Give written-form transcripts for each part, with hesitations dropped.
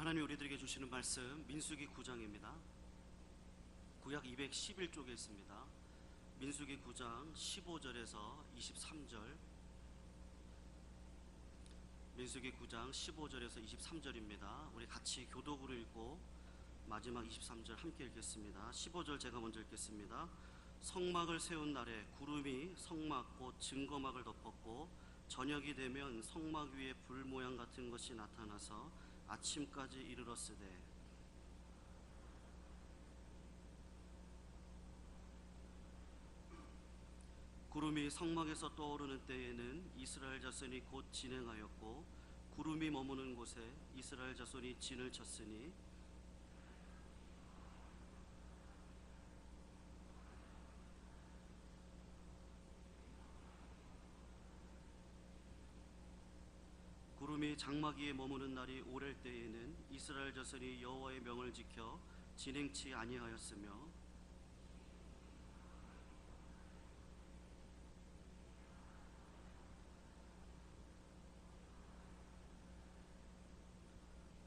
하나님 우리들에게 주시는 말씀 민수기 9장입니다. 구약 211쪽에 있습니다. 민수기 9장 15절에서 23절, 민수기 9장 15절에서 23절입니다. 우리 같이 교독으로 읽고 마지막 23절 함께 읽겠습니다. 15절 제가 먼저 읽겠습니다. 성막을 세운 날에 구름이 성막 곧 증거막을 덮었고 저녁이 되면 성막 위에 불 모양 같은 것이 나타나서 아침까지 이르렀으되 구름이 성막에서 떠오르는 때에는 이스라엘 자손이 곧 진행하였고 구름이 머무는 곳에 이스라엘 자손이 진을 쳤으니 구름이 장막 위에 머무는 날이 오랠 때에는 이스라엘 자손이 여호와의 명을 지켜 진행치 아니하였으며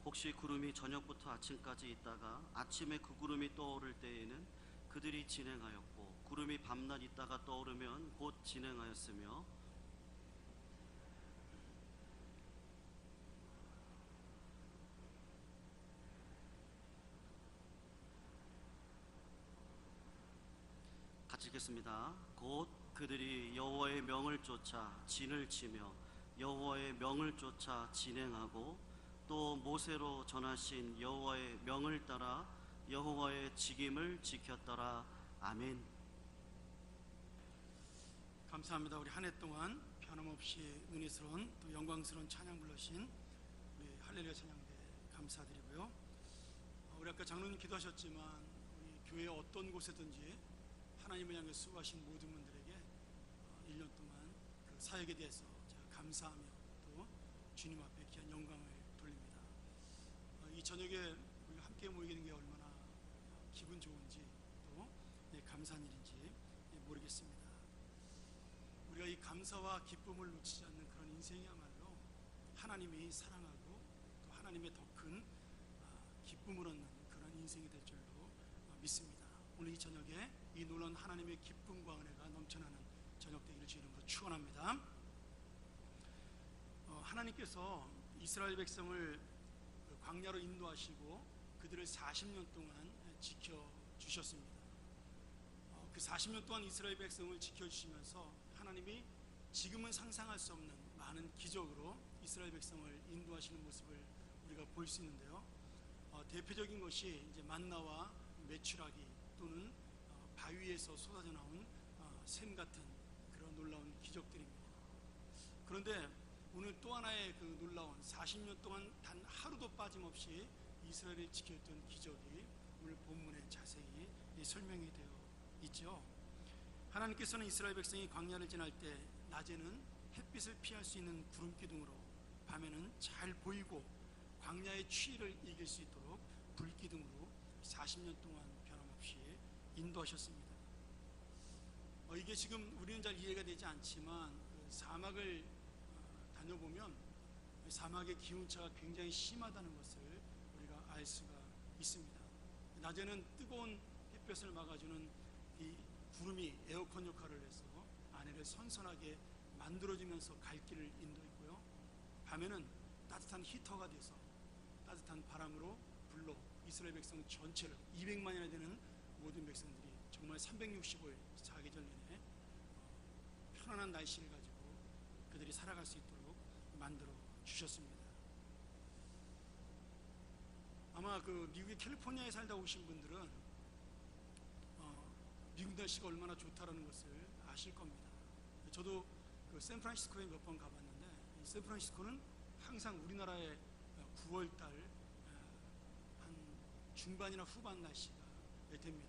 혹시 구름이 저녁부터 아침까지 있다가 아침에 그 구름이 떠오를 때에는 그들이 진행하였고 구름이 밤낮 있다가 떠오르면 곧 진행하였으며 같이 읽겠습니다. 곧 그들이 여호와의 명을 쫓아 진을 치며 여호와의 명을 쫓아 진행하고 또 모세로 전하신 여호와의 명을 따라 여호와의 직임을 지켰더라. 아멘. 감사합니다. 우리 한 해 동안 변함없이 은혜스러운 또 영광스러운 찬양 불러신 우리 할렐루야 찬양대 감사드리고요. 우리 아까 장로님 기도하셨지만 우리 교회 어떤 곳에든지 하나님을 향해 수고하신 모든 분들에게 1년 동안 그 사역에 대해서 제가 감사하며 또 주님 앞에 귀한 영광을 돌립니다. 이 저녁에 우리가 함께 모이게 된 게 얼마나 기분 좋은지 또 감사한 일인지 모르겠습니다. 우리가 이 감사와 기쁨을 놓치지 않는 그런 인생이야말로 하나님이 사랑하고 또 하나님의 더 큰 기쁨을 얻는 그런 인생이 될 줄로 믿습니다. 오늘 이 저녁에 이 놀라운 하나님의 기쁨과 은혜가 넘쳐나는 저녁 되기를 주 이름으로 축원합니다. 하나님께서 이스라엘 백성을 광야로 인도하시고 그들을 40년 동안 지켜주셨습니다. 그 40년 동안 이스라엘 백성을 지켜주시면서 하나님이 지금은 상상할 수 없는 많은 기적으로 이스라엘 백성을 인도하시는 모습을 우리가 볼 수 있는데요. 대표적인 것이 이제 만나와 메추라기 또는 바위에서 쏟아져 나온 샘 같은 그런 놀라운 기적들입니다. 그런데 오늘 또 하나의 그 놀라운 40년 동안 단 하루도 빠짐없이 이스라엘을 지켰던 기적이 오늘 본문에 자세히 설명이 되어 있죠. 하나님께서는 이스라엘 백성이 광야를 지날 때 낮에는 햇빛을 피할 수 있는 구름 기둥으로 밤에는 잘 보이고 광야의 추위를 이길 수 있도록 불 기둥으로 40년 동안 변함없이 인도하셨습니다. 이게 지금 우리는 잘 이해가 되지 않지만 그 사막을 다녀보면 사막의 기온차가 굉장히 심하다는 것을 우리가 알 수가 있습니다. 낮에는 뜨거운 햇볕을 막아주는 이 구름이 에어컨 역할을 해서 안에를 선선하게 만들어주면서 갈 길을 인도했고요. 밤에는 따뜻한 히터가 돼서 따뜻한 바람으로 불러 이스라엘 백성 전체를 200만이나 되는 모든 백성들이 정말 365일 사계절 내내 편안한 날씨를 가지고 그들이 살아갈 수 있도록 만들어 주셨습니다. 아마 그 미국의 캘리포니아에 살다 오신 분들은 미국 날씨가 얼마나 좋다라는 것을 아실 겁니다. 저도 그 샌프란시스코에 몇 번 가봤는데 샌프란시스코는 항상 우리나라의 9월달 한 중반이나 후반 날씨가 됩니다.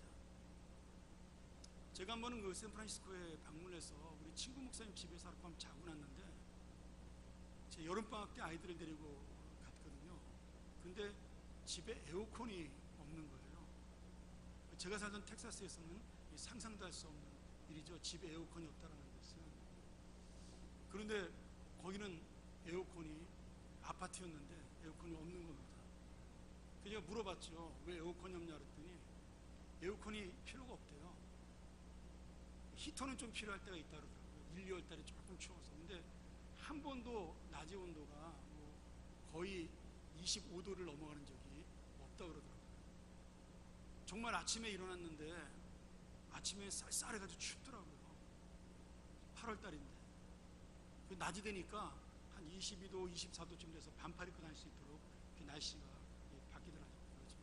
제가 한 번은 그 샌프란시스코에 방문해서 우리 친구 목사님 집에서 하룻밤 자고 났는데 제 여름방학 때 아이들을 데리고 갔거든요. 근데 집에 에어컨이 없는 거예요. 제가 살던 텍사스에서는 상상도 할 수 없는 일이죠. 집에 에어컨이 없다는 것은. 그런데 거기는 에어컨이 아파트였는데 에어컨이 없는 겁니다. 제가 물어봤죠. 왜 에어컨이 없냐 그랬더니 에어컨이 필요가 없대요. 히터는 좀 필요할 때가 있다 그러더라고요. 1, 2월 달에 조금 추워서. 근데 한 번도 낮의 온도가 뭐 거의 25도를 넘어가는 적이 없다 그러더라고요. 정말 아침에 일어났는데 아침에 쌀쌀해가지고 춥더라고요. 8월 달인데. 낮이 되니까 한 22도, 24도쯤 돼서 반팔 입고 다닐 수 있도록 날씨가 바뀌더라고요. 그렇죠?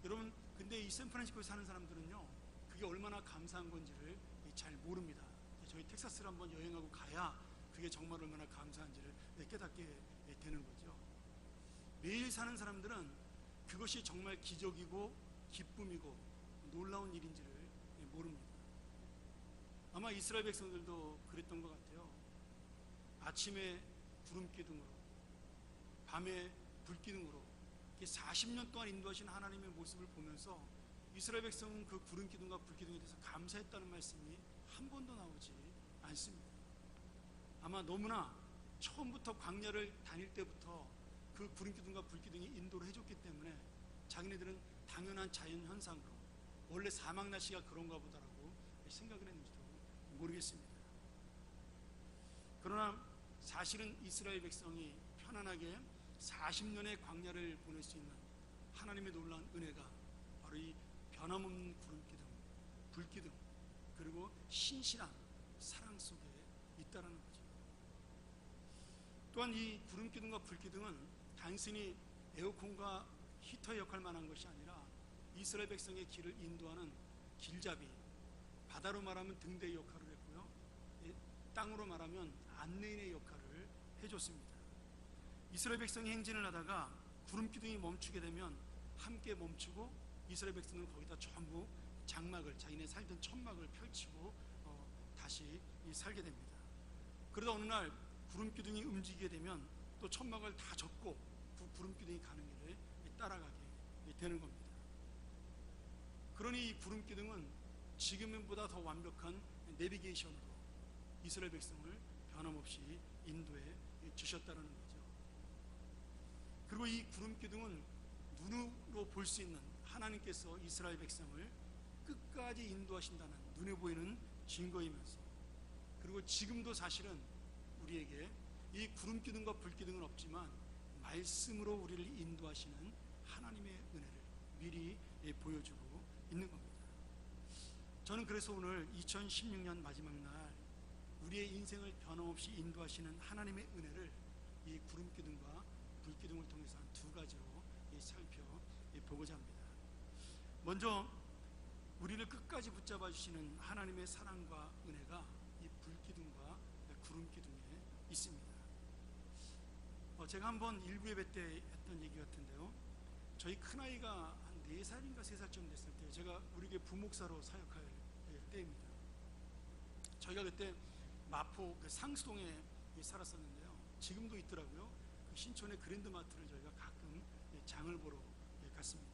여러분, 근데 이 샌프란시스코에 사는 사람들은요, 그게 얼마나 감사한 건지를 잘 모릅니다. 저희 텍사스를 한번 여행하고 가야 그게 정말 얼마나 감사한지를 깨닫게 되는 거죠. 매일 사는 사람들은 그것이 정말 기적이고 기쁨이고 놀라운 일인지를 모릅니다. 아마 이스라엘 백성들도 그랬던 것 같아요. 아침에 구름 기둥으로, 밤에 불 기둥으로 40년 동안 인도하신 하나님의 모습을 보면서 이스라엘 백성은 그 구름 기둥과 불 기둥에 대해서 감사했다는 말씀이 한 번도 나오지 않습니다. 아마 너무나 처음부터 광야를 다닐 때부터 그 구름 기둥과 불 기둥이 인도를 해줬기 때문에 자기네들은 당연한 자연 현상으로 원래 사막 날씨가 그런가 보다라고 생각을 했는지도 모르겠습니다. 그러나 사실은 이스라엘 백성이 편안하게 40년의 광야를 보낼 수 있는 하나님의 놀라운 은혜가 바로 이 변함없는 구름 기둥, 불 기둥, 그리고 신실한 사랑 속에 있다라는 거죠. 또한 이 구름 기둥과 불 기둥은 단순히 에어컨과 히터의 역할만 한 것이 아니라 이스라엘 백성의 길을 인도하는 길잡이, 바다로 말하면 등대의 역할을 했고요, 땅으로 말하면 안내인의 역할을 해줬습니다. 이스라엘 백성이 행진을 하다가 구름 기둥이 멈추게 되면 함께 멈추고 이스라엘 백성은 거기다 전부 장막을, 자기네 살던 천막을 펼치고 다시 살게 됩니다. 그러다 어느 날 구름 기둥이 움직이게 되면 또 천막을 다 접고 그 구름 기둥이 가는 길을 따라가게 되는 겁니다. 그러니 이 구름 기둥은 지금보다 더 완벽한 내비게이션으로 이스라엘 백성을 변함없이 인도해 주셨다는 거죠. 그리고 이 구름 기둥은 눈으로 볼 수 있는 하나님께서 이스라엘 백성을 끝까지 인도하신다는 눈에 보이는 증거이면서, 그리고 지금도 사실은 우리에게 이 구름 기둥과 불 기둥은 없지만 말씀으로 우리를 인도하시는 하나님의 은혜를 미리 보여주고 있는 겁니다. 저는 그래서 오늘 2016년 마지막 날 우리의 인생을 변함없이 인도하시는 하나님의 은혜를 이 구름 기둥과 불 기둥을 통해서 한 두 가지로 살펴보고자 합니다. 먼저 우리를 끝까지 붙잡아 주시는 하나님의 사랑과 은혜가 이 불 기둥과 구름 기둥에 있습니다. 제가 한번 일부 예배 때 했던 얘기 같은데요, 저희 큰아이가 한 4살인가 3살쯤 됐을 때 제가 우리 교회 부목사로 사역할 때입니다. 저희가 그때 마포 그 상수동에 살았었는데요, 지금도 있더라고요. 그 신촌의 그랜드마트를 저희가 가끔 장을 보러 갔습니다.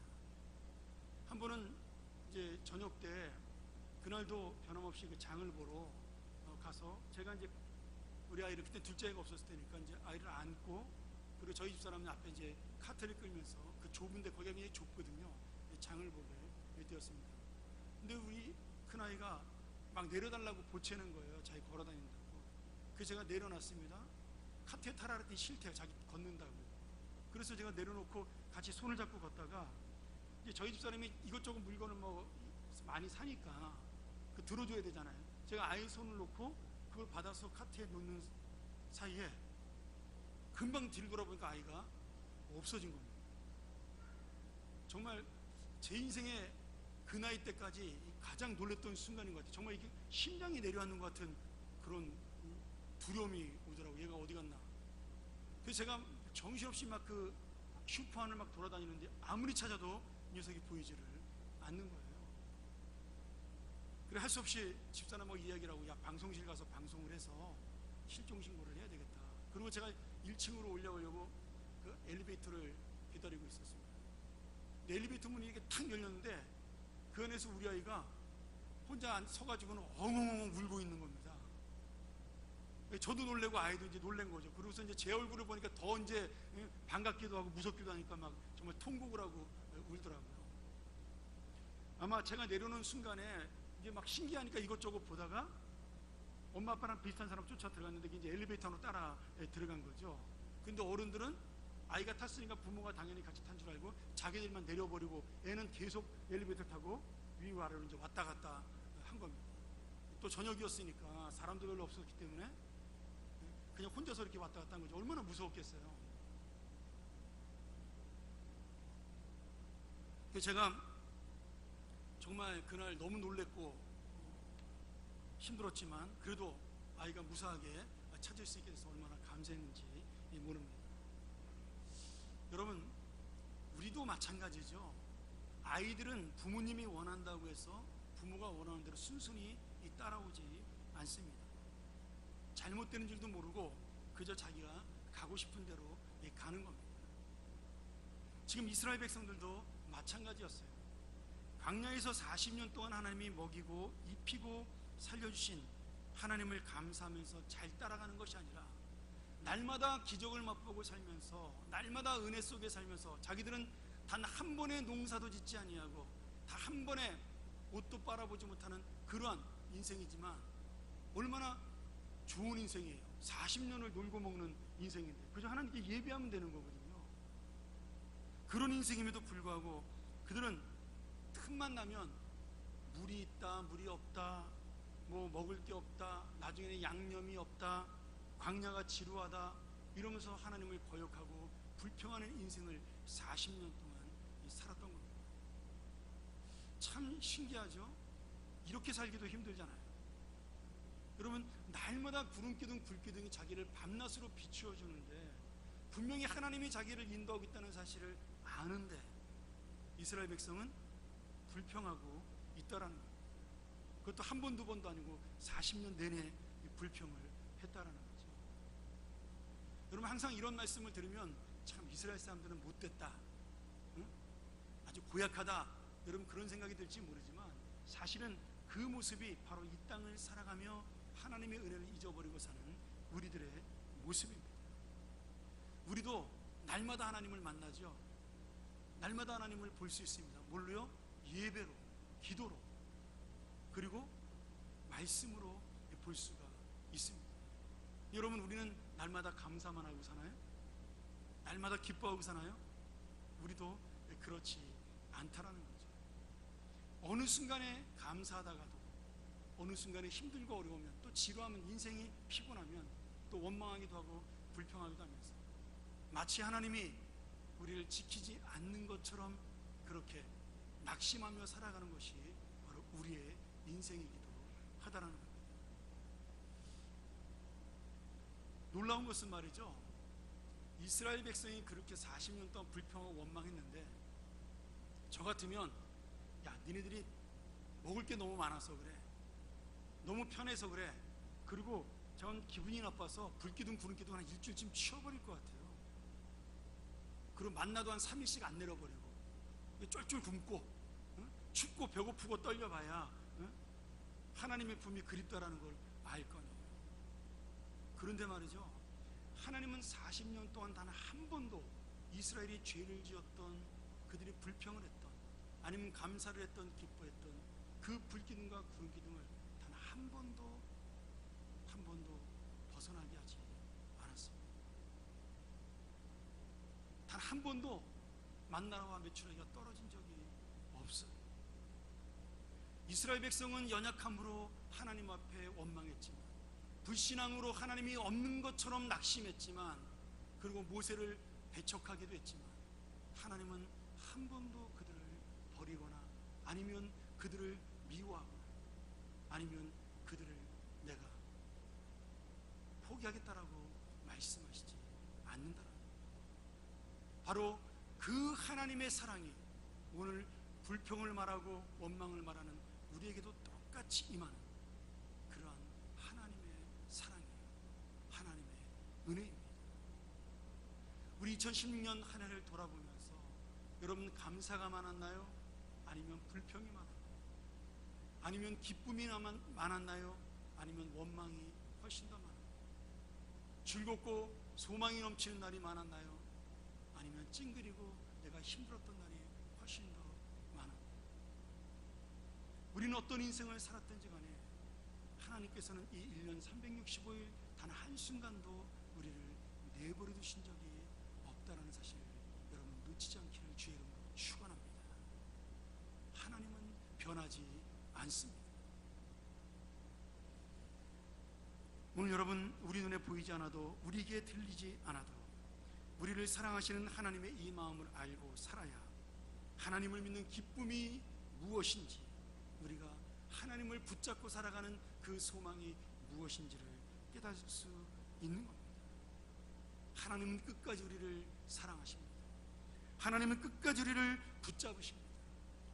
한 번은 이제 저녁 때 그날도 변함없이 그 장을 보러 가서 제가 이제 우리 아이를, 그때 둘째 아이가 없었을 때니까 이제 아이를 안고, 그리고 저희 집사람은 앞에 이제 카트를 끌면서 그 좁은데, 거기가 굉장히 좁거든요, 장을 보게 되었습니다. 근데 우리 큰아이가 막 내려달라고 보채는 거예요. 자기 걸어다닌다고. 그래서 제가 내려놨습니다. 카트에 타라 그랬더니 싫대요. 자기 걷는다고. 그래서 제가 내려놓고 같이 손을 잡고 걷다가 이제 저희 집사람이 이것저것 물건을 뭐 많이 사니까 그 들어줘야 되잖아요. 제가 아이 손을 놓고 그걸 받아서 카트에 놓는 사이에 금방 뒤를 돌아보니까 아이가 없어진 겁니다. 정말 제 인생에 그 나이 때까지 가장 놀랬던 순간인 것 같아요. 정말 이게 심장이 내려앉는 것 같은 그런 두려움이 오더라고요. 얘가 어디 갔나. 그래서 제가 정신없이 막 그 슈퍼 안을 막 돌아다니는데 아무리 찾아도 이 녀석이 보이지를 않는 거예요. 그래 할 수 없이 집사람하고 이야기를 하고, 야, 방송실 가서 방송을 해서 실종신고를 해야 되겠다. 그리고 제가 1층으로 올라오려고 그 엘리베이터를 기다리고 있었습니다. 엘리베이터 문이 이렇게 탁 열렸는데 그 안에서 우리 아이가 혼자 서가지고는 엉엉엉 울고 있는 겁니다. 저도 놀래고 아이도 이제 놀란 거죠. 그러고서 이제 제 얼굴을 보니까 더 이제 반갑기도 하고 무섭기도 하니까 막 정말 통곡을 하고 울더라고요. 아마 제가 내려오는 순간에 이제 막 신기하니까 이것저것 보다가 엄마 아빠랑 비슷한 사람 쫓아 들어갔는데 이제 엘리베이터로 따라 들어간 거죠. 근데 어른들은 아이가 탔으니까 부모가 당연히 같이 탄 줄 알고 자기들만 내려버리고 애는 계속 엘리베이터 타고 위아래로 이제 왔다 갔다 한 겁니다. 또 저녁이었으니까 사람도 별로 없었기 때문에 그냥 혼자서 이렇게 왔다 갔다 한 거죠. 얼마나 무서웠겠어요. 제가 정말 그날 너무 놀랬고 힘들었지만 그래도 아이가 무사하게 찾을 수 있게 돼서 얼마나 감사했는지 모릅니다. 여러분, 우리도 마찬가지죠. 아이들은 부모님이 원한다고 해서 부모가 원하는 대로 순순히 따라오지 않습니다. 잘못되는 줄도 모르고 그저 자기가 가고 싶은 대로 가는 겁니다. 지금 이스라엘 백성들도 마찬가지였어요. 광야에서 40년 동안 하나님이 먹이고 입히고 살려주신 하나님을 감사하면서 잘 따라가는 것이 아니라 날마다 기적을 맛보고 살면서 날마다 은혜 속에 살면서 자기들은 단 한 번의 농사도 짓지 아니하고 단 한 번의 옷도 빨아보지 못하는 그러한 인생이지만 얼마나 좋은 인생이에요. 40년을 놀고 먹는 인생인데 그저 하나님께 예배하면 되는 거거든요. 그런 인생임에도 불구하고 그들은 틈만 나면 물이 있다 물이 없다 뭐 먹을 게 없다 나중에는 양념이 없다 광야가 지루하다 이러면서 하나님을 거역하고 불평하는 인생을 40년 동안 살았던 겁니다. 참 신기하죠? 이렇게 살기도 힘들잖아요. 여러분, 날마다 구름기둥 불기둥이 자기를 밤낮으로 비추어 주는데 분명히 하나님이 자기를 인도하고 있다는 사실을 아는데 이스라엘 백성은 불평하고 있다라는 거예요. 그것도 한 번, 두 번도 아니고 40년 내내 불평을 했다라는 거죠. 여러분, 항상 이런 말씀을 들으면 참 이스라엘 사람들은 못됐다, 응? 아주 고약하다, 여러분 그런 생각이 들지 모르지만 사실은 그 모습이 바로 이 땅을 살아가며 하나님의 은혜를 잊어버리고 사는 우리들의 모습입니다. 우리도 날마다 하나님을 만나죠. 날마다 하나님을 볼 수 있습니다. 뭘로요? 예배로, 기도로, 그리고 말씀으로 볼 수가 있습니다. 여러분, 우리는 날마다 감사만 하고 사나요? 날마다 기뻐하고 사나요? 우리도 그렇지 않다라는 거죠. 어느 순간에 감사하다가도 어느 순간에 힘들고 어려우면 또 지루하면 인생이 피곤하면 또 원망하기도 하고 불평하기도 하면서 마치 하나님이 우리를 지키지 않는 것처럼 그렇게 낙심하며 살아가는 것이 바로 우리의 인생이기도 하다라는 겁니다. 놀라운 것은 말이죠, 이스라엘 백성이 그렇게 40년 동안 불평하고 원망했는데 저 같으면 야, 니네들이 먹을 게 너무 많아서 그래, 너무 편해서 그래, 그리고 전 기분이 나빠서 불기둥 구름기둥 한 일주일쯤 치워버릴 것 같아요. 그리고 만나도 한 3일씩 안 내려버리고 쫄쫄 굶고, 응? 춥고 배고프고 떨려봐야, 응? 하나님의 품이 그립다라는 걸 알 거니에요. 그런데 말이죠, 하나님은 40년 동안 단 한 번도 이스라엘이 죄를 지었던, 그들이 불평을 했던, 아니면 감사를 했던, 기뻐했던 그 불기둥과 구름기둥을 단 한 번도 벗어나게 하지 않았습니다. 단 한 번도 만나와 메추라기가 떨어진 적이 없어요. 이스라엘 백성은 연약함으로 하나님 앞에 원망했지만, 불신앙으로 하나님이 없는 것처럼 낙심했지만, 그리고 모세를 배척하기도 했지만 하나님은 한 번도 그들을 버리거나 아니면 그들을 미워하거나 아니면 그들을 내가 포기하겠다라고 말씀하시지 않는다라는 거예요. 바로 그 하나님의 사랑이 오늘 불평을 말하고 원망을 말하는 우리에게도 똑같이 임하는 그러한 하나님의 사랑이에요. 하나님의 은혜입니다. 우리 2016년 한 해를 돌아보면서 여러분, 감사가 많았나요? 아니면 불평이 많았나요? 아니면 기쁨이 많았나요? 아니면 원망이 훨씬 더 많았나요? 즐겁고 소망이 넘치는 날이 많았나요? 아니면 찡그리고 내가 힘들었던 날이 훨씬 더 많았나요? 우리는 어떤 인생을 살았든지 간에 하나님께서는 이 1년 365일 단 한순간도 우리를 내버려 두신 적이 없다라는 사실을 여러분 놓치지 않기를 주의 이름으로 축원합니다. 하나님은 변하지 않습니다. 오늘 여러분, 우리 눈에 보이지 않아도, 우리 귀에 들리지 않아도 우리를 사랑하시는 하나님의 이 마음을 알고 살아야 하나님을 믿는 기쁨이 무엇인지, 우리가 하나님을 붙잡고 살아가는 그 소망이 무엇인지를 깨달을 수 있는 겁니다. 하나님은 끝까지 우리를 사랑하십니다. 하나님은 끝까지 우리를 붙잡으십니다.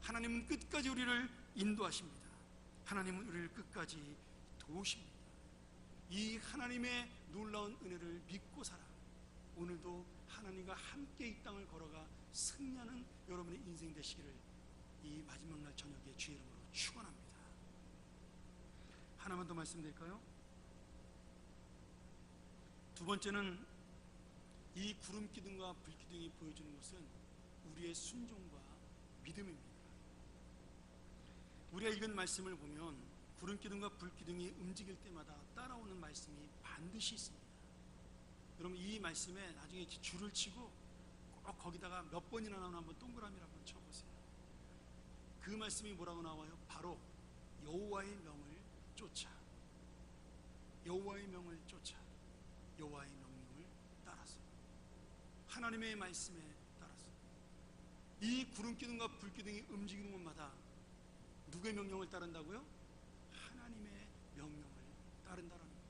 하나님은 끝까지 우리를 인도하십니다. 하나님은 우리를 끝까지 도우십니다. 이 하나님의 놀라운 은혜를 믿고 살아 오늘도 하나님과 함께 이 땅을 걸어가 승리하는 여러분의 인생 되시기를 이 마지막 날 저녁에 주의 이름으로 축원합니다. 하나만 더 말씀드릴까요? 두 번째는 이 구름 기둥과 불 기둥이 보여주는 것은 우리의 순종과 믿음입니다. 우리가 읽은 말씀을 보면 구름 기둥과 불 기둥이 움직일 때마다 따라오는 말씀이 반드시 있습니다. 여러분, 이 말씀에 나중에 줄을 치고 꼭 거기다가 몇 번이나 나오나 한번 동그라미를 한번 쳐보세요. 그 말씀이 뭐라고 나와요? 바로 여호와의 명을 쫓아, 여호와의 명을 쫓아, 여호와의 명령을 따라서, 하나님의 말씀에 따라서. 이 구름 기둥과 불 기둥이 움직이는 곳마다 누구의 명령을 따른다고요? 하나님의 명령을 따른다라는 거예요.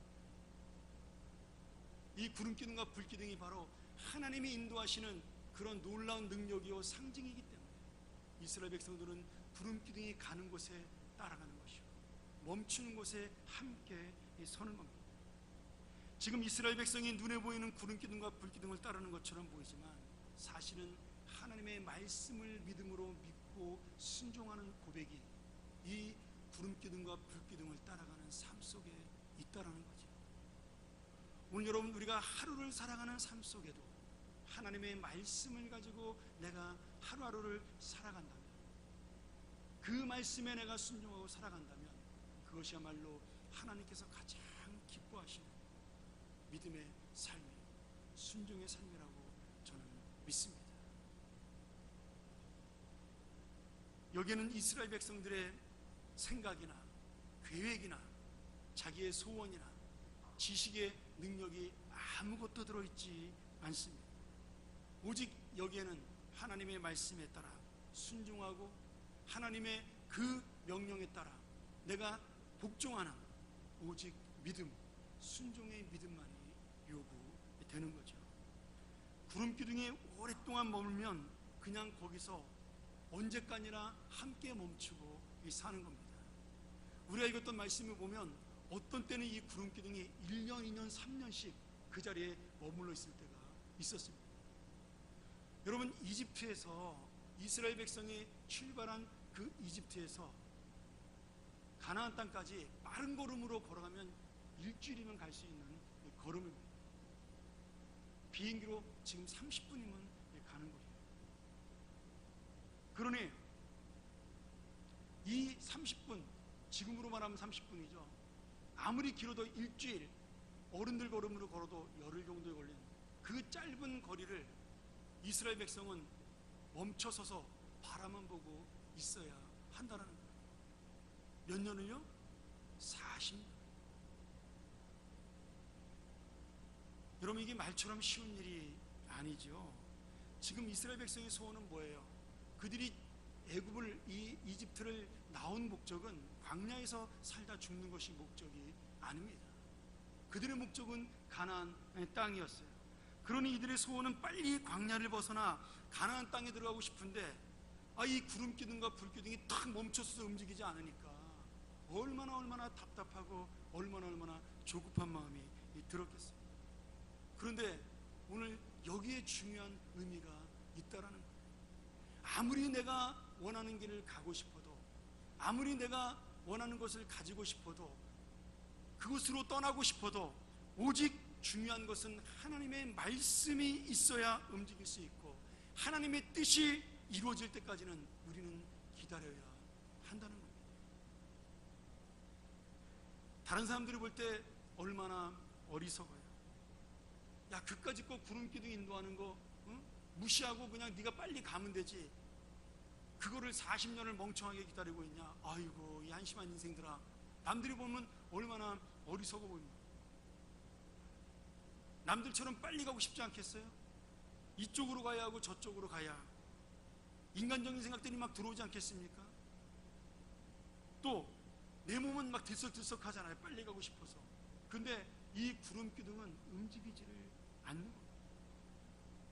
이 구름 기둥과 불 기둥이 바로 하나님이 인도하시는 그런 놀라운 능력이요 상징이기 때문에 이스라엘 백성들은 구름 기둥이 가는 곳에 따라가는 것이요, 멈추는 곳에 함께 서는 겁니다. 지금 이스라엘 백성이 눈에 보이는 구름 기둥과 불 기둥을 따르는 것처럼 보이지만 사실은 하나님의 말씀을 믿음으로 믿고 순종하는 고백이 이 구름 기둥과 불 기둥을 따라가는 삶 속에 있다라는 거죠. 오늘 여러분, 우리가 하루를 살아가는 삶 속에도 하나님의 말씀을 가지고 내가 하루하루를 살아간다면, 그 말씀에 내가 순종하고 살아간다면 그것이야말로 하나님께서 가장 기뻐하시는 믿음의 삶이, 순종의 삶이라고 저는 믿습니다. 여기에는 이스라엘 백성들의 생각이나 계획이나 자기의 소원이나 지식의 능력이 아무것도 들어있지 않습니다. 오직 여기에는 하나님의 말씀에 따라 순종하고 하나님의 그 명령에 따라 내가 복종하는 오직 믿음, 순종의 믿음만이 요구되는 거죠. 구름 기둥에 오랫동안 머물면 그냥 거기서 언제까지나 함께 멈추고 사는 겁니다. 우리가 읽었던 말씀을 보면 어떤 때는 이 구름 기둥이 1년, 2년, 3년씩 그 자리에 머물러 있을 때가 있었습니다. 여러분, 이집트에서 이스라엘 백성이 출발한 그 이집트에서 가나안 땅까지 빠른 걸음으로 걸어가면 일주일이면 갈 수 있는 걸음입니다. 비행기로 지금 30분이면 가는 거예요. 그러니 이 30분, 지금으로 말하면 30분이죠. 아무리 길어도 일주일, 어른들 걸음으로 걸어도 열흘 정도 걸리는 그 짧은 거리를 이스라엘 백성은 멈춰서서 바라만 보고 있어야 한다는 거예요. 몇 년을요? 40년. 여러분, 이게 말처럼 쉬운 일이 아니죠. 지금 이스라엘 백성의 소원은 뭐예요? 그들이 애굽을, 이 이집트를 나온 목적은 광야에서 살다 죽는 것이 목적이 아닙니다. 그들의 목적은 가나안 땅이었어요. 그러니 이들의 소원은 빨리 광야를 벗어나 가나안 땅에 들어가고 싶은데 이 구름 기둥과 불 기둥이 탁 멈춰서 움직이지 않으니까 얼마나 답답하고 얼마나 조급한 마음이 들었겠어요. 그런데 오늘 여기에 중요한 의미가 있다라는 거예요. 아무리 내가 원하는 길을 가고 싶어도, 아무리 내가 원하는 것을 가지고 싶어도, 그곳으로 떠나고 싶어도 오직 중요한 것은 하나님의 말씀이 있어야 움직일 수 있고 하나님의 뜻이 이루어질 때까지는 우리는 기다려야 한다는 겁니다. 다른 사람들이 볼 때 얼마나 어리석어요. 야, 그까짓 거 구름기둥 인도하는 거 무시하고 그냥 네가 빨리 가면 되지, 그거를 40년을 멍청하게 기다리고 있냐. 아이고, 이 한심한 인생들아. 남들이 보면 얼마나 어리석어 보입니다. 남들처럼 빨리 가고 싶지 않겠어요? 이쪽으로 가야 하고 저쪽으로 가야 하고 인간적인 생각들이 막 들어오지 않겠습니까? 또 내 몸은 막 들썩들썩 하잖아요, 빨리 가고 싶어서. 근데 이 구름기둥은 움직이지를 않는 겁니다.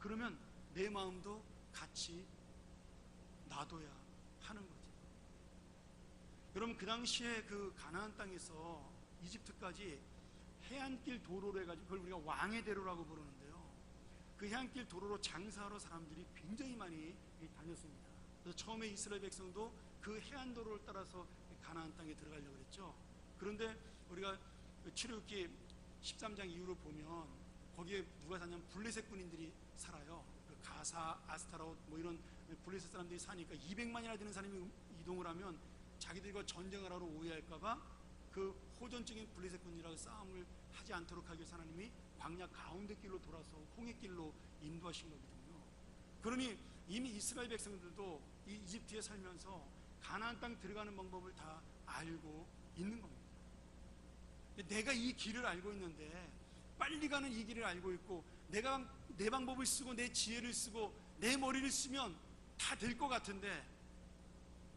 그러면 내 마음도 같이 놔둬야 하는 거죠. 여러분, 그 당시에 그 가나안 땅에서 이집트까지 해안길 도로로 해가지고 그걸 우리가 왕의 대로라고 부르는데요, 그 해안길 도로로 장사하러 사람들이 굉장히 많이 다녔습니다. 그래서 처음에 이스라엘 백성도 그 해안도로를 따라서 가나안 땅에 들어가려고 그랬죠. 그런데 우리가 출애굽기 13장 이후로 보면 거기에 누가 사냐면 블레셋 군인들이 살아요. 그 가사, 아스타롯 뭐 이런 블레셋 사람들이 사니까 200만이나 되는 사람이 이동을 하면 자기들과 전쟁을 하러 오해할까봐 그 호전적인 블레셋 군이라고 싸움을 하지 않도록 하기 위해서 하나님이 광야 가운데 길로 돌아서 홍해길로 인도하신 거거든요. 그러니 이미 이스라엘 백성들도 이 이집트에 살면서 가나안 땅 들어가는 방법을 다 알고 있는 겁니다. 내가 이 길을 알고 있는데, 빨리 가는 이 길을 알고 있고, 내가 내 방법을 쓰고 내 지혜를 쓰고 내 머리를 쓰면 다 될 것 같은데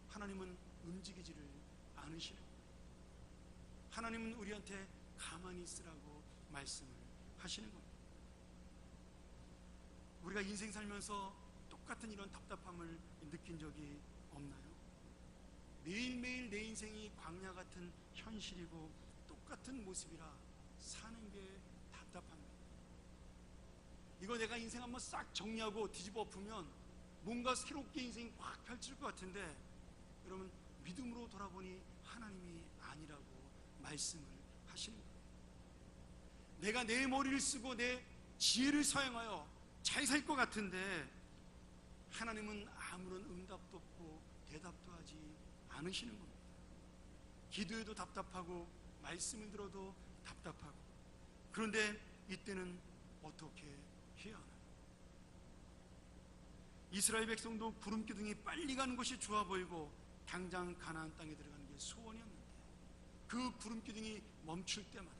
하나님은 움직이지를 않으시는 거예요. 하나님은 우리한테 가만히 있으라고 말씀을 하시는 겁니다. 우리가 인생 살면서 똑같은 이런 답답함을 느낀 적이 없나요? 매일매일 내 인생이 광야 같은 현실이고 똑같은 모습이라 사는 게 답답합니다. 이거 내가 인생 한번 싹 정리하고 뒤집어 엎으면 뭔가 새롭게 인생이 확 펼칠 것 같은데, 여러분, 믿음으로 돌아보니 하나님이 아니라고 말씀을 하시는 거예요. 내가 내 머리를 쓰고 내 지혜를 사용하여 잘 살 것 같은데 하나님은 아무런 응답도 없고 대답도 하지 않으시는 겁니다. 기도해도 답답하고 말씀을 들어도 답답하고. 그런데 이때는 어떻게 해야 하나요? 이스라엘 백성도 구름기둥이 빨리 가는 것이 좋아 보이고 당장 가나안 땅에 들어가는 게 소원이었는데, 그 구름기둥이 멈출 때마다,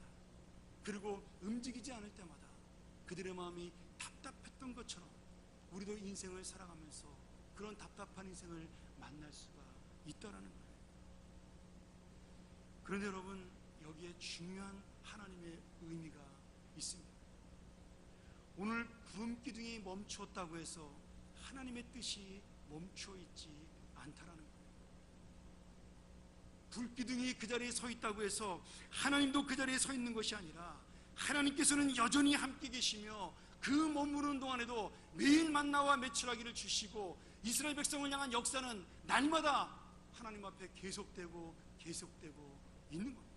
그리고 움직이지 않을 때마다 그들의 마음이 답답했던 것처럼 우리도 인생을 살아가면서 그런 답답한 인생을 만날 수가 있다라는 거예요. 그런데 여러분, 여기에 중요한 하나님의 의미가 있습니다. 오늘 구름기둥이 멈추었다고 해서 하나님의 뜻이 멈춰 있지 않다라는 거예요. 불기둥이 그 자리에 서 있다고 해서 하나님도 그 자리에 서 있는 것이 아니라, 하나님께서는 여전히 함께 계시며 그 머무르는 동안에도 매일 만나와 메추라기를 주시고 이스라엘 백성을 향한 역사는 날마다 하나님 앞에 계속되고 있는 겁니다.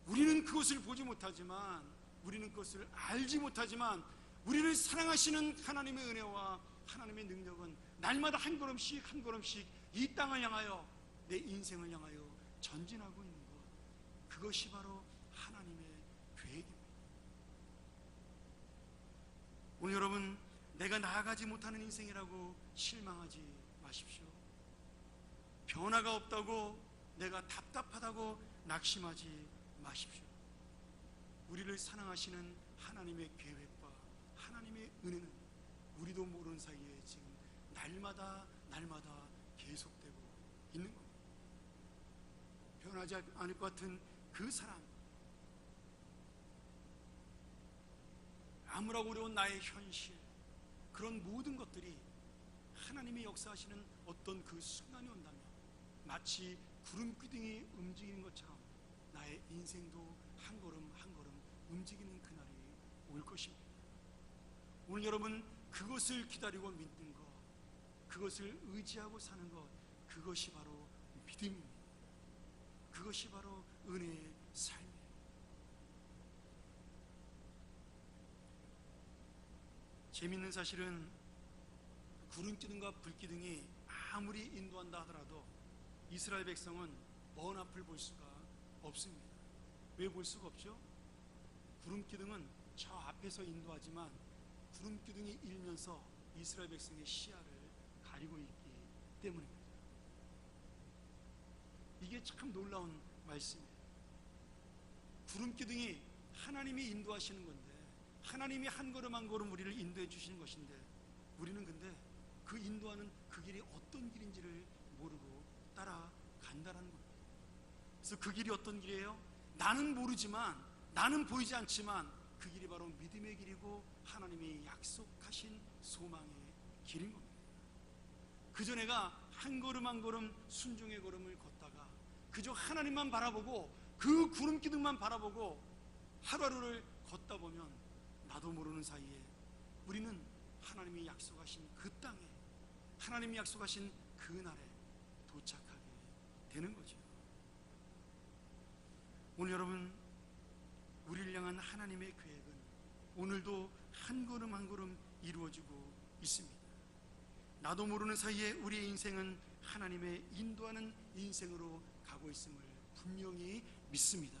우리는 그것을 보지 못하지만, 우리는 그것을 알지 못하지만, 우리를 사랑하시는 하나님의 은혜와 하나님의 능력은 날마다 한 걸음씩 한 걸음씩 이 땅을 향하여, 내 인생을 향하여 전진하고 있는 것, 그것이 바로 하나님의 계획입니다. 오늘 여러분, 내가 나아가지 못하는 인생이라고 실망하지 마십시오. 변화가 없다고, 내가 답답하다고 낙심하지 마십시오. 우리를 사랑하시는 하나님의 계획과 하나님의 은혜는 우리도 모르는 사이에 지금 날마다 계속되고 있는 겁니다. 변하지 않을 것 같은 그 사람, 아무라고 어려운 나의 현실, 그런 모든 것들이 하나님의 역사하시는 어떤 그 순간이 온다면 마치 구름기둥이 움직이는 것처럼 나의 인생도 한 걸음 한 걸음 움직이는 그날이 올 것입니다. 오늘 여러분, 그것을 기다리고 믿는 것, 그것을 의지하고 사는 것, 그것이 바로 믿음입니다. 그것이 바로 은혜의 삶이에요. 재밌는 사실은 구름기둥과 불기둥이 아무리 인도한다 하더라도 이스라엘 백성은 먼 앞을 볼 수가 없습니다. 왜 볼 수가 없죠? 구름기둥은 저 앞에서 인도하지만 구름기둥이 일면서 이스라엘 백성의 시야를 가리고 있기 때문입니다. 이게 참 놀라운 말씀이에요. 구름기둥이 하나님이 인도하시는 건데, 하나님이 한 걸음 한 걸음 우리를 인도해 주시는 것인데, 우리는 근데 그 인도하는 그 길이 어떤 길인지를 모르고 따라간다는 겁니다. 그래서 그 길이 어떤 길이에요? 나는 모르지만, 나는 보이지 않지만 그 길이 바로 믿음의 길이고 하나님이 약속하신 소망의 길인 겁니다. 그저 내가 한 걸음 한 걸음 순종의 걸음을 걷다가 그저 하나님만 바라보고 그 구름기둥만 바라보고 하루하루를 걷다 보면 나도 모르는 사이에 우리는 하나님이 약속하신 그 땅에, 하나님이 약속하신 그 날에 도착하게 되는 거죠. 오늘 여러분, 우리를 향한 하나님의 계획은 오늘도 한 걸음 한 걸음 이루어지고 있습니다. 나도 모르는 사이에 우리의 인생은 하나님의 인도하는 인생으로 가고 있음을 분명히 믿습니다.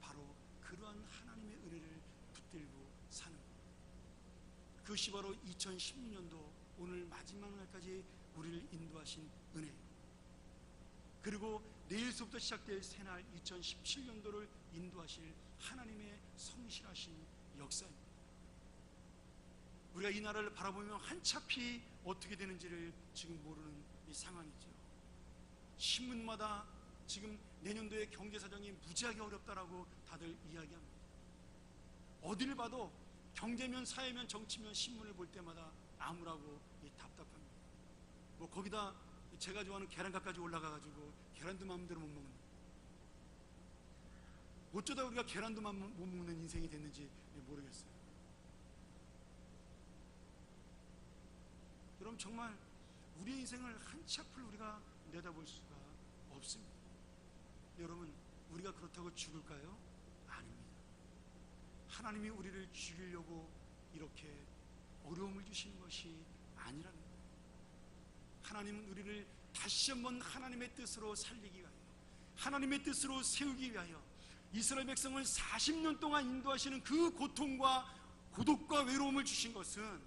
바로 그러한 하나님의 은혜를 붙들고 사는 것, 그것이 바로 2016년도 오늘 마지막 날까지 우리를 인도하신 은혜입니다. 그리고 내일서부터 시작될 새날 2017년도를 인도하실 하나님의 성실하신 역사입니다. 우리가 이 나라를 바라보면 한치 앞이 어떻게 되는지를 지금 모르는 이 상황이죠. 신문마다 지금 내년도에 경제사정이 무지하게 어렵다라고 다들 이야기합니다. 어디를 봐도 경제면 사회면 정치면 신문을 볼 때마다 암울하고 답답합니다. 뭐 거기다 제가 좋아하는 계란값까지 올라가가지고 계란도 마음대로 못 먹는, 어쩌다 우리가 계란도 못 먹는 인생이 됐는지 모르겠어요. 여러분, 정말 우리의 인생을 한치 앞을 우리가 내다볼 수가 없습니다. 여러분, 우리가 그렇다고 죽을까요? 아닙니다. 하나님이 우리를 죽이려고 이렇게 어려움을 주시는 것이 아니라는 거예요. 하나님은 우리를 다시 한번 하나님의 뜻으로 살리기 위하여, 하나님의 뜻으로 세우기 위하여 이스라엘 백성을 40년 동안 인도하시는 그 고통과 고독과 외로움을 주신 것은,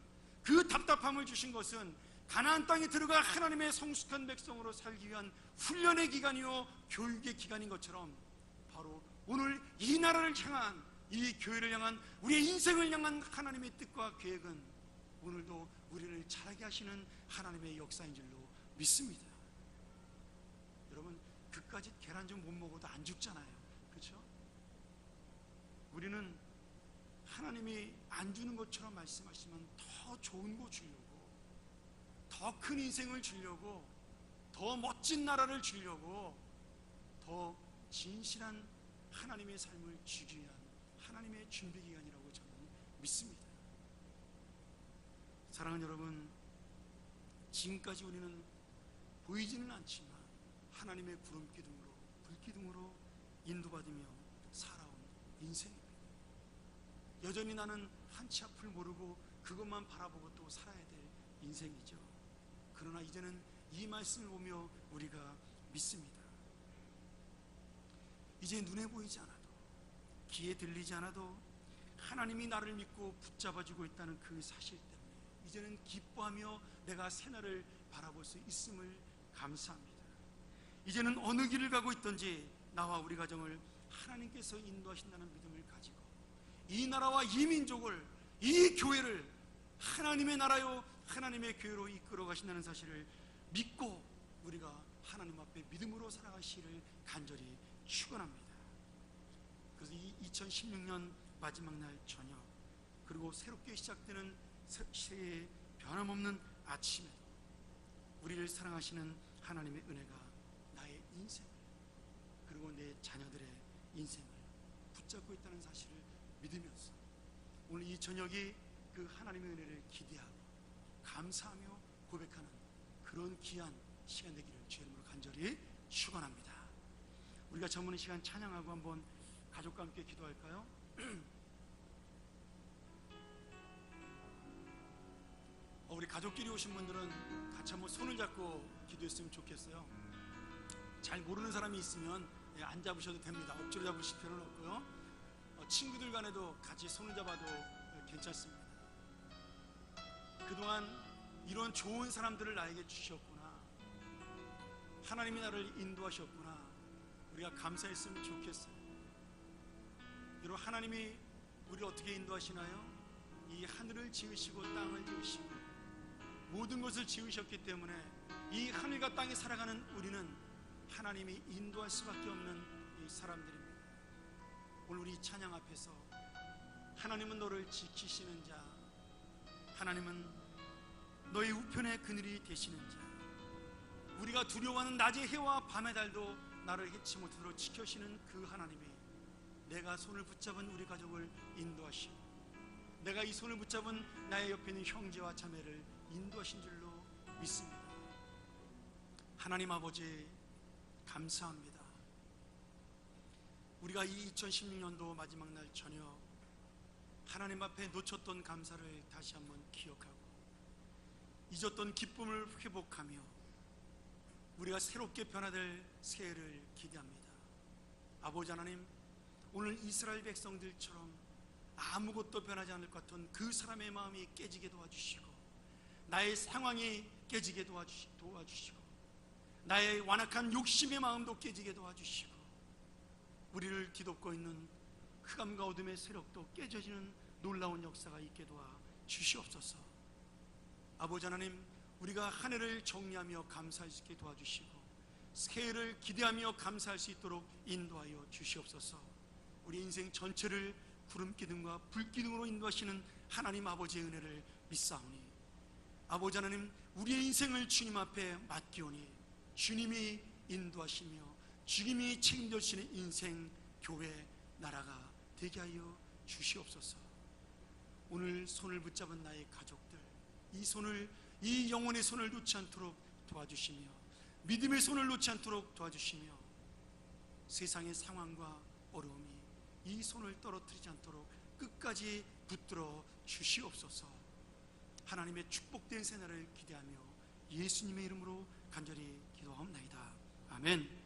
그 답답함을 주신 것은 가나안 땅에 들어가 하나님의 성숙한 백성으로 살기 위한 훈련의 기간이요 교육의 기간인 것처럼, 바로 오늘 이 나라를 향한, 이 교회를 향한, 우리의 인생을 향한 하나님의 뜻과 계획은 오늘도 우리를 자라게 하시는 하나님의 역사인 줄로 믿습니다. 여러분, 그까짓 계란 좀 못 먹어도 안 죽잖아요. 그렇죠? 우리는 하나님이 안 주는 것처럼 말씀하시면 더 좋은 거 주려고, 더 큰 인생을 주려고, 더 멋진 나라를 주려고, 더 진실한 하나님의 삶을 주기 위한 하나님의 준비 기간이라고 저는 믿습니다. 사랑하는 여러분, 지금까지 우리는 보이지는 않지만 하나님의 구름기둥으로, 불기둥으로 인도받으며 살아온 인생입니다. 여전히 나는 한치 앞을 모르고 그것만 바라보고 또 살아야 될 인생이죠. 그러나 이제는 이 말씀을 보며 우리가 믿습니다. 이제 눈에 보이지 않아도, 귀에 들리지 않아도 하나님이 나를 믿고 붙잡아주고 있다는 그 사실 때문에 이제는 기뻐하며 내가 새날을 바라볼 수 있음을 감사합니다. 이제는 어느 길을 가고 있든지 나와 우리 가정을 하나님께서 인도하신다는 믿음을 가지고 이 나라와 이 민족을, 이 교회를 하나님의 나라요 하나님의 교회로 이끌어 가신다는 사실을 믿고 우리가 하나님 앞에 믿음으로 살아가시기를 간절히 축원합니다. 그래서 이 2016년 마지막 날 저녁, 그리고 새롭게 시작되는 새해의 변함없는 아침에도 우리를 사랑하시는 하나님의 은혜가 나의 인생을, 그리고 내 자녀들의 인생을 붙잡고 있다는 사실을 믿으면서 오늘 이 저녁이 그 하나님의 은혜를 기대하고 감사하며 고백하는 그런 귀한 시간 되기를 주의 이름으로 간절히 축원합니다. 우리가 전문의 시간 찬양하고 한번 가족과 함께 기도할까요? 가족끼리 오신 분들은 같이 한번 손을 잡고 기도했으면 좋겠어요. 잘 모르는 사람이 있으면 안 잡으셔도 됩니다. 억지로 잡으실 필요는 없고요. 친구들 간에도 같이 손을 잡아도 괜찮습니다. 그동안 이런 좋은 사람들을 나에게 주셨구나, 하나님이 나를 인도하셨구나, 우리가 감사했으면 좋겠어요. 여러분, 하나님이 우리를 어떻게 인도하시나요? 이 하늘을 지으시고 땅을 지으시고 모든 것을 지으셨기 때문에 이 하늘과 땅에 살아가는 우리는 하나님이 인도할 수밖에 없는 이 사람들입니다. 오늘 우리 찬양 앞에서 하나님은 너를 지키시는 자, 하나님은 너의 우편의 그늘이 되시는 자, 우리가 두려워하는 낮의 해와 밤의 달도 나를 해치 못하도록 지켜시는 그 하나님이 내가 손을 붙잡은 우리 가족을 인도하시고 내가 이 손을 붙잡은 나의 옆에 있는 형제와 자매를 인도하신 줄로 믿습니다. 하나님 아버지, 감사합니다. 우리가 이 2016년도 마지막 날 저녁 하나님 앞에 놓쳤던 감사를 다시 한번 기억하고 잊었던 기쁨을 회복하며 우리가 새롭게 변화될 새해를 기대합니다. 아버지 하나님, 오늘 이스라엘 백성들처럼 아무것도 변하지 않을 것 같은 그 사람의 마음이 깨지게 도와주시고 나의 상황이 깨지게 도와주시고 나의 완악한 욕심의 마음도 깨지게 도와주시고 우리를 뒤덮고 있는 흑암과 어둠의 세력도 깨져지는 놀라운 역사가 있게 도와주시옵소서. 아버지 하나님, 우리가 한 해를 정리하며 감사할 수 있게 도와주시고 새해를 기대하며 감사할 수 있도록 인도하여 주시옵소서. 우리 인생 전체를 구름기둥과 불기둥으로 인도하시는 하나님 아버지의 은혜를 믿사오니 아버지 하나님, 우리의 인생을 주님 앞에 맡기오니 주님이 인도하시며 주님이 책임져 주시는 인생, 교회, 나라가 되게 하여 주시옵소서. 오늘 손을 붙잡은 나의 가족들, 이 영혼의 손을 놓지 않도록 도와주시며 믿음의 손을 놓지 않도록 도와주시며 세상의 상황과 어려움이 이 손을 떨어뜨리지 않도록 끝까지 붙들어 주시옵소서. 하나님의 축복된 새날을 기대하며 예수님의 이름으로 간절히 기도하옵나이다. 아멘.